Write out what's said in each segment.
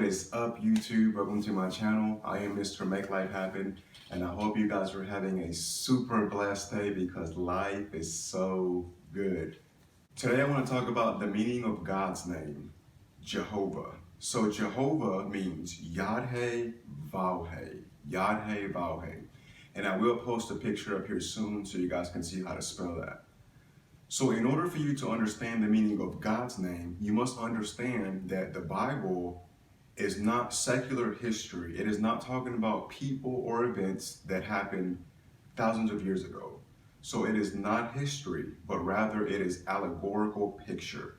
is up, YouTube? Welcome to my channel. I am Mr. Make Life Happen, and I hope you guys are having a super blessed day because life is so good. Today I want to talk about the meaning of God's name, Jehovah. So Jehovah means Yad-He Vau-He, Yad-He Vau-He. And I will post a picture up here soon so you guys can see how to spell that. So in order for you to understand the meaning of God's name, you must understand that the Bible is not secular history. It is not talking about people or events that happened thousands of years ago. So it is not history, but rather it is allegorical picture.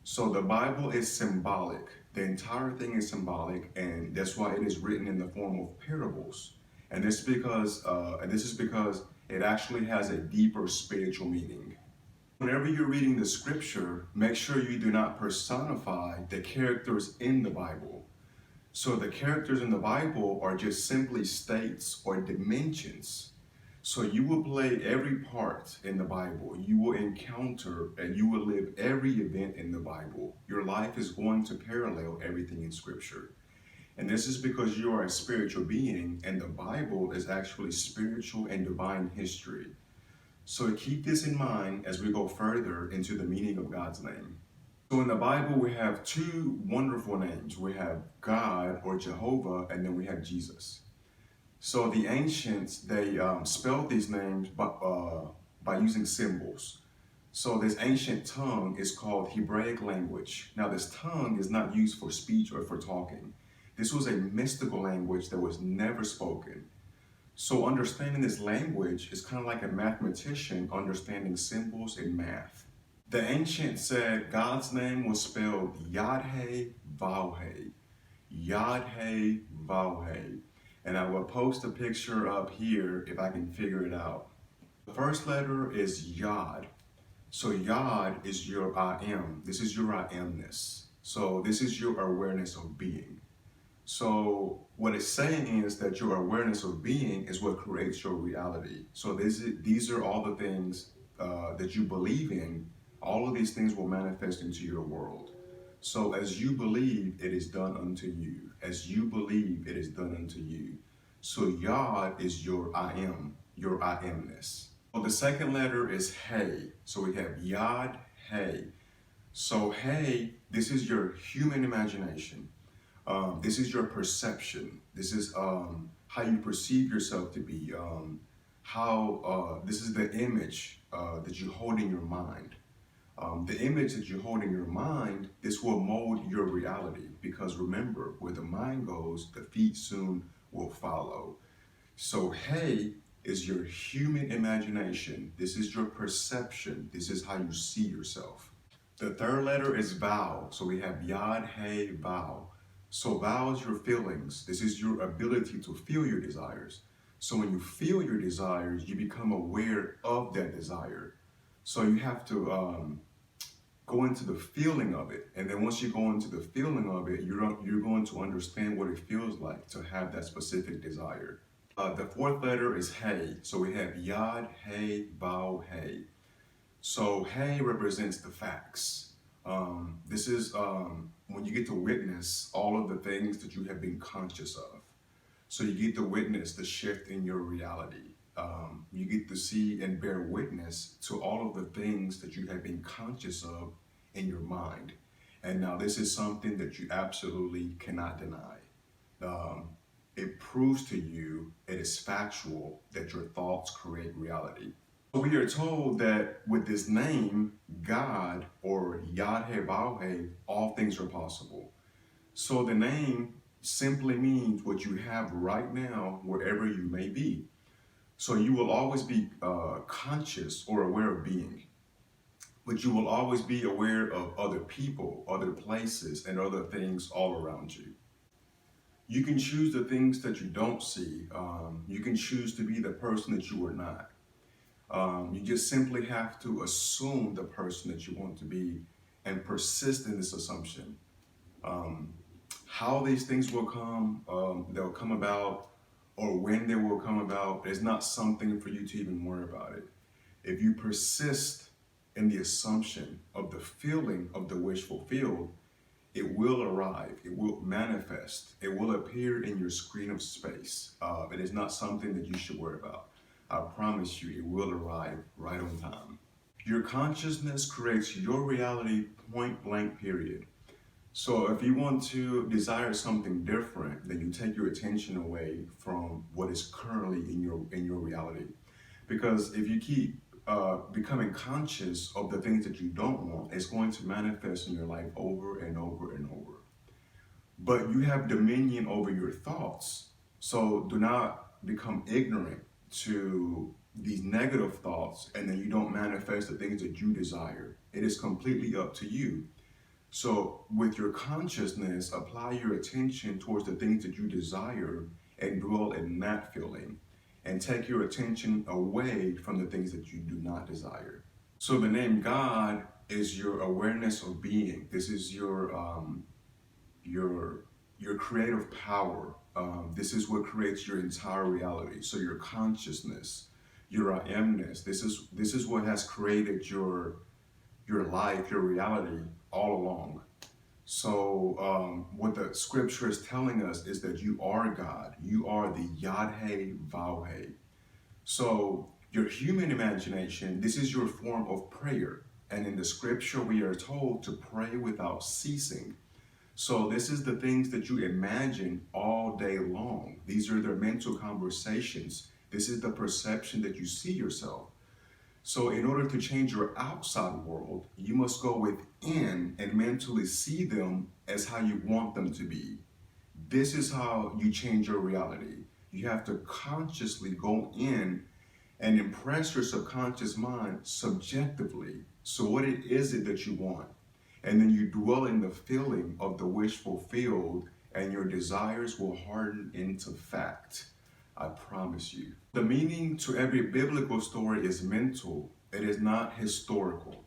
So the Bible is symbolic. The entire thing is symbolic, and that's why it is written in the form of parables. And this is because it actually has a deeper spiritual meaning. Whenever you're reading the scripture, make sure you do not personify the characters in the Bible. So the characters in the Bible are just simply states or dimensions. So you will play every part in the Bible. You will encounter and you will live every event in the Bible. Your life is going to parallel everything in scripture. And this is because you are a spiritual being, and the Bible is actually spiritual and divine history. So keep this in mind as we go further into the meaning of God's name. So in the Bible, we have two wonderful names. We have God or Jehovah, and then we have Jesus. So the ancients, they spelled these names by using symbols. So this ancient tongue is called Hebraic language. Now this tongue is not used for speech or for talking. This was a mystical language that was never spoken. So understanding this language is kind of like a mathematician understanding symbols in math. The ancients said God's name was spelled Yad-He Vau-He, Yad-He Vau-He. And I will post a picture up here if I can figure it out. The first letter is Yad. So Yad is your I am. This is your I amness. So this is your awareness of being. So what it's saying is that your awareness of being is what creates your reality. So these are all the things that you believe in. All of these things will manifest into your world. So as you believe, it is done unto you. As you believe, it is done unto you. So Yad is your I am, your I amness. Well, the second letter is He. So we have Yad, He. So He, this is your human imagination. This is your perception. This is how you perceive yourself to be. This is the image that you hold in your mind. The image that you hold in your mind, this will mold your reality. Because remember, where the mind goes, the feet soon will follow. So He is your human imagination. This is your perception. This is how you see yourself. The third letter is Vau. So we have Yad, He, Vau. So Vau is your feelings. This is your ability to feel your desires. So when you feel your desires, you become aware of that desire. So you have to go into the feeling of it. And then once you go into the feeling of it, you're going to understand what it feels like to have that specific desire. The fourth letter is He. So we have Yad, He, Vau, He. So He represents the facts. This is when you get to witness all of the things that you have been conscious of. So you get to witness the shift in your reality. You get to see and bear witness to all of the things that you have been conscious of in your mind. And now this is something that you absolutely cannot deny. It proves to you, it is factual, that your thoughts create reality. We are told that with this name, God, or Yad-He Vau-He, all things are possible. So the name simply means what you have right now, wherever you may be. So you will always be conscious or aware of being. But you will always be aware of other people, other places, and other things all around you. You can choose the things that you don't see. You can choose to be the person that you are not. You just simply have to assume the person that you want to be and persist in this assumption. How these things will come, they'll come about, or when they will come about, is not something for you to even worry about it. If you persist in the assumption of the feeling of the wish fulfilled, it will arrive, it will manifest, it will appear in your screen of space. It is not something that you should worry about. I promise you, it will arrive right on time. Your consciousness creates your reality, point blank, period. So if you want to desire something different, then you take your attention away from what is currently in your reality. Because if you keep becoming conscious of the things that you don't want, it's going to manifest in your life over and over and over. But you have dominion over your thoughts. So do not become ignorant to these negative thoughts, and then you don't manifest the things that you desire. It is completely up to you. So with your consciousness, apply your attention towards the things that you desire and dwell in that feeling, and take your attention away from the things that you do not desire. So the name God is your awareness of being. This is your creative power. This is what creates your entire reality. So your consciousness, your I amness. This is what has created your life, your reality all along. So what the scripture is telling us is that you are God. You are the Yad-He Vav-He. So your human imagination, this is your form of prayer. And in the scripture, we are told to pray without ceasing. So this is the things that you imagine all day long. These are their mental conversations. This is the perception that you see yourself. So in order to change your outside world, you must go within and mentally see them as how you want them to be. This is how you change your reality. You have to consciously go in and impress your subconscious mind subjectively. So what is it that you want? And then you dwell in the feeling of the wish fulfilled, and your desires will harden into fact. I promise you. The meaning to every biblical story is mental. It is not historical.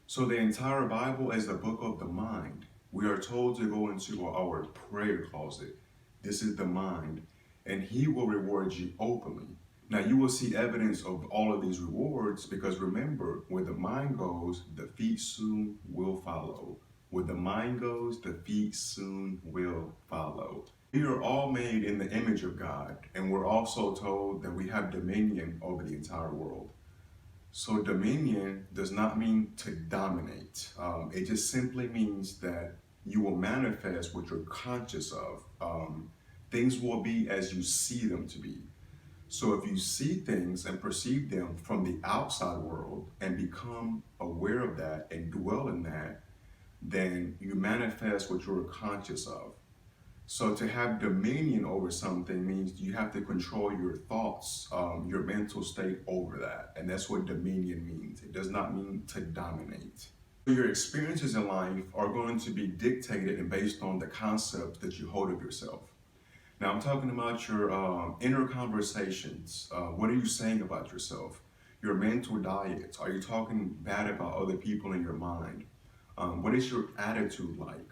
So the entire Bible is a book of the mind. We are told to go into our prayer closet. This is the mind, and He will reward you openly. Now you will see evidence of all of these rewards, because remember, where the mind goes, the feet soon will follow. Where the mind goes, the feet soon will follow. We are all made in the image of God, and we're also told that we have dominion over the entire world. So dominion does not mean to dominate. It just simply means that you will manifest what you're conscious of. Things will be as you see them to be. So if you see things and perceive them from the outside world and become aware of that and dwell in that, then you manifest what you're conscious of. So to have dominion over something means you have to control your thoughts, your mental state over that. And that's what dominion means. It does not mean to dominate. Your experiences in life are going to be dictated and based on the concept that you hold of yourself. Now I'm talking about your inner conversations. What are you saying about yourself? Your mental diet. Are you talking bad about other people in your mind? What is your attitude like?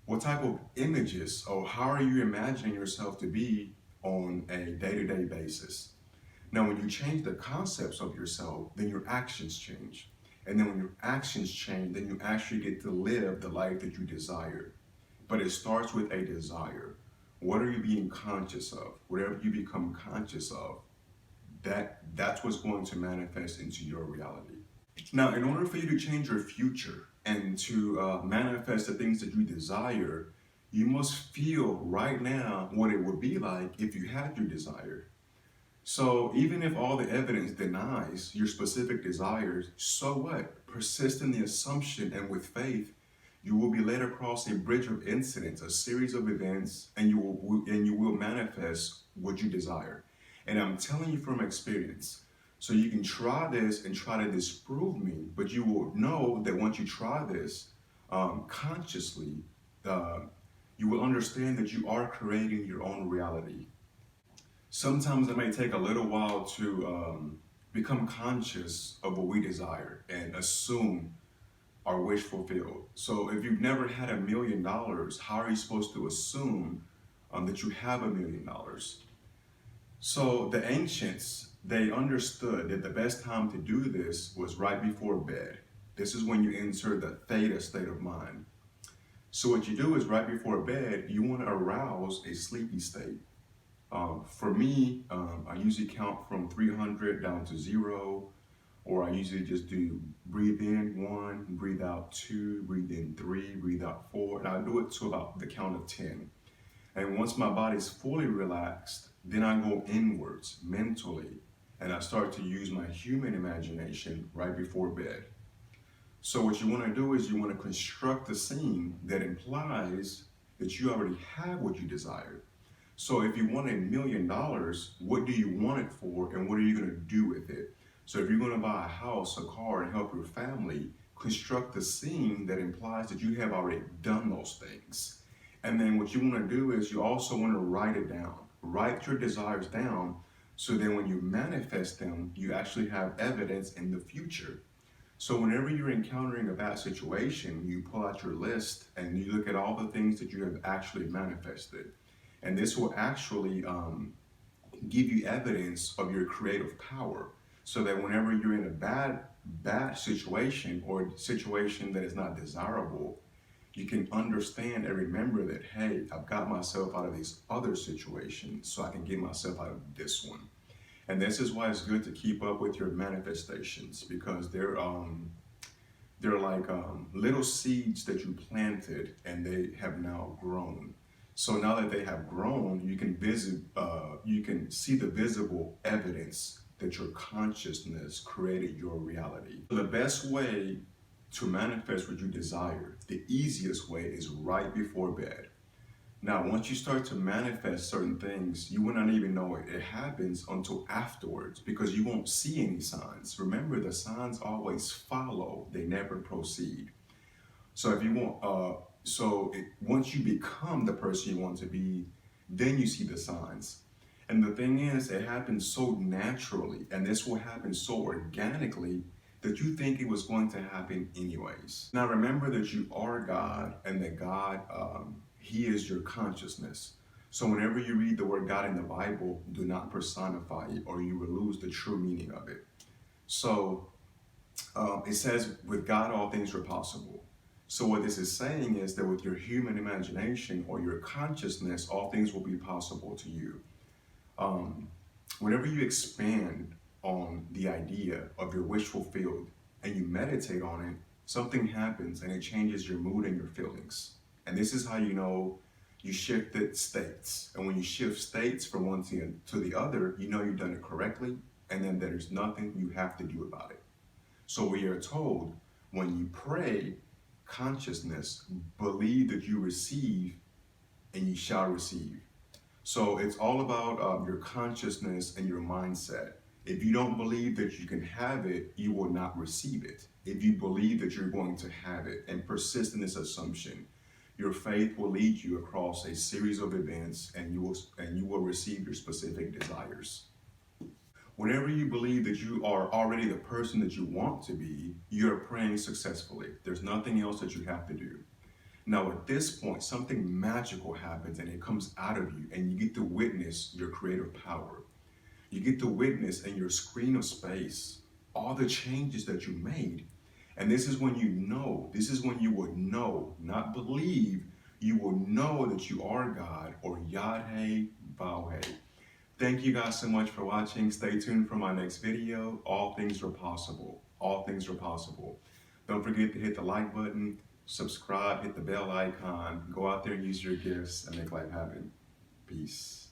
What type of images, or how are you imagining yourself to be on a day-to-day basis? Now, when you change the concepts of yourself, then your actions change. And then when your actions change, then you actually get to live the life that you desire. But it starts with a desire. What are you being conscious of? Whatever you become conscious of, that's what's going to manifest into your reality. Now, in order for you to change your future and to manifest the things that you desire, you must feel right now what it would be like if you had your desire. So even if all the evidence denies your specific desires, so what? Persist in the assumption, and with faith, you will be led across a bridge of incidents, a series of events, and you will manifest what you desire. And I'm telling you from experience. So you can try this and try to disprove me, but you will know that once you try this consciously, you will understand that you are creating your own reality. Sometimes it may take a little while to become conscious of what we desire and assume our wish fulfilled. So if you've never had $1 million, how are you supposed to assume that you have $1 million? So the ancients, they understood that the best time to do this was right before bed. This is when you enter the theta state of mind. So what you do is right before bed, you want to arouse a sleepy state. For me, I usually count from 300 down to 0, or I usually just do breathe in 1, breathe out 2, breathe in 3, breathe out 4, and I do it to about the count of 10. And once my body's fully relaxed, then I go inwards mentally, and I start to use my human imagination right before bed. So what you want to do is you want to construct a scene that implies that you already have what you desire. So if you want $1,000,000, what do you want it for, and what are you going to do with it? So if you're going to buy a house, a car, and help your family, construct a scene that implies that you have already done those things. And then what you want to do is you also want to write it down. Write your desires down so then when you manifest them, you actually have evidence in the future. So whenever you're encountering a bad situation, you pull out your list and you look at all the things that you have actually manifested. And this will actually give you evidence of your creative power, so that whenever you're in a bad situation or a situation that is not desirable, you can understand and remember that, hey, I've got myself out of these other situations, so I can get myself out of this one. And this is why it's good to keep up with your manifestations, because they're like little seeds that you planted and they have now grown. So now that they have grown, you can see the visible evidence that your consciousness created your reality. The best way to manifest what you desire, the easiest way, is right before bed. Now, once you start to manifest certain things, you will not even know it happens until afterwards, because you won't see any signs. Remember, the signs always follow, they never proceed. So if you want, once you become the person you want to be, then you see the signs. And the thing is, it happens so naturally, and this will happen so organically that you think it was going to happen anyways. Now remember that you are God, and that God, He is your consciousness. So whenever you read the word God in the Bible, do not personify it, or you will lose the true meaning of it. So it says, with God all things are possible. So what this is saying is that with your human imagination or your consciousness, all things will be possible to you. Whenever you expand on the idea of your wish fulfilled and you meditate on it, something happens and it changes your mood and your feelings. And this is how you know you shifted states. And when you shift states from one to the other, you know you've done it correctly, and then there's nothing you have to do about it. So we are told, when you pray, consciousness, believe that you receive and you shall receive. So it's all about your consciousness and your mindset. If you don't believe that you can have it, you will not receive it. If you believe that you're going to have it and persist in this assumption, your faith will lead you across a series of events, and you will receive your specific desires. Whenever you believe that you are already the person that you want to be, you're praying successfully. There's nothing else that you have to do. Now at this point, something magical happens and it comes out of you, and you get to witness your creative power. You get to witness in your screen of space all the changes that you made. And this is when you know, this is when you would know, not believe, you will know that you are God, or Yad-He Vav-He. Thank you guys so much for watching. Stay tuned for my next video. All things are possible. All things are possible. Don't forget to hit the like button, subscribe, hit the bell icon, go out there and use your gifts and make life happen. Peace.